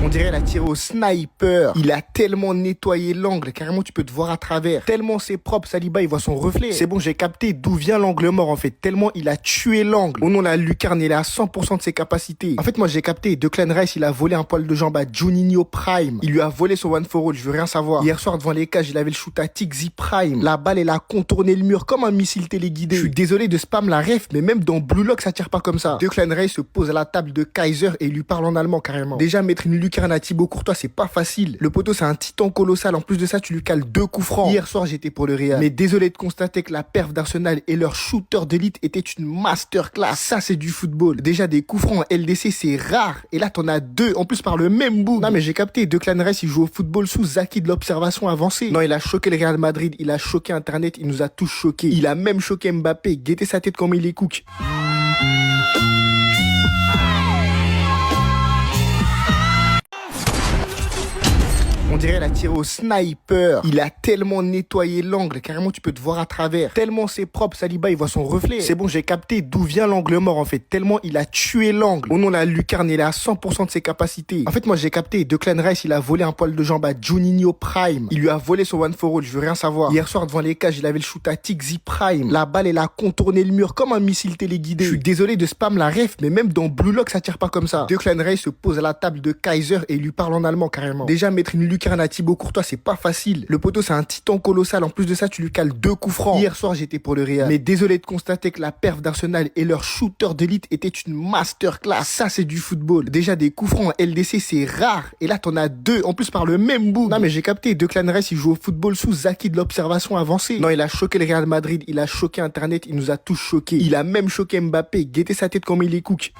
On dirait il a tiré au sniper. Il a tellement nettoyé l'angle, carrément tu peux te voir à travers. Tellement c'est propre, Saliba il voit son reflet. C'est bon, j'ai capté d'où vient l'angle mort en fait. Tellement il a tué l'angle. Oh non, la lucarne, il est à 100% de ses capacités. En fait, moi j'ai capté, Declan Rice il a volé un poil de jambe à Juninho Prime. Il lui a volé son one for all, je veux rien savoir. Hier soir devant les cages, il avait le shoot à Tixi Prime. La balle elle a contourné le mur comme un missile téléguidé. Je suis désolé de spam la ref, mais même dans Blue Lock ça tire pas comme ça. Declan Rice se pose à la table de Kaiser et il lui parle en allemand carrément. Déjà mettre une lucarne à Thibaut Courtois c'est pas facile. Le poteau c'est un titan colossal, en plus de ça tu lui cales 2 coups francs. Hier soir j'étais pour le Real, mais désolé de constater que la perf d'Arsenal et leur shooter d'élite était une masterclass. Ça c'est du football. Déjà des coups francs en LDC c'est rare, et là t'en as 2 en plus par le même bout. Non mais j'ai capté, Declan Rice il joue au football sous Zaki de l'observation avancée. Non, il a choqué le Real Madrid, il a choqué Internet, il nous a tous choqués. Il a même choqué Mbappé, guettez sa tête comme il est cook. On dirait il a tiré au sniper. Il a tellement nettoyé l'angle, carrément tu peux te voir à travers. Tellement c'est propre, Saliba il voit son reflet. C'est bon, j'ai capté d'où vient l'angle mort en fait. Tellement il a tué l'angle. Oh non, la lucarne, il est à 100% de ses capacités. En fait, moi j'ai capté, Declan Rice il a volé un poil de jambe à Juninho Prime. Il lui a volé son one for all, je veux rien savoir. Hier soir devant les cages, il avait le shoot à Tixi Prime. La balle elle a contourné le mur comme un missile téléguidé. Je suis désolé de spam la ref, mais même dans Blue Lock ça tire pas comme ça. Declan Rice se pose à la table de Kaiser et il lui parle en allemand carrément. Déjà mettre une lucarne à Thibaut Courtois c'est pas facile. Le poteau c'est un titan colossal, en plus de ça tu lui cales 2 coups francs. Hier soir j'étais pour le Real, mais désolé de constater que la perf d'Arsenal et leur shooter d'élite était une masterclass. Ça c'est du football. Déjà des coups francs en LDC c'est rare, et là t'en as 2 en plus par le même bout. Non mais j'ai capté, Declan Rice il joue au football sous Zaki de l'observation avancée. Non, il a choqué le Real Madrid, il a choqué Internet, il nous a tous choqués. Il a même choqué Mbappé, guettez sa tête comme il est cook.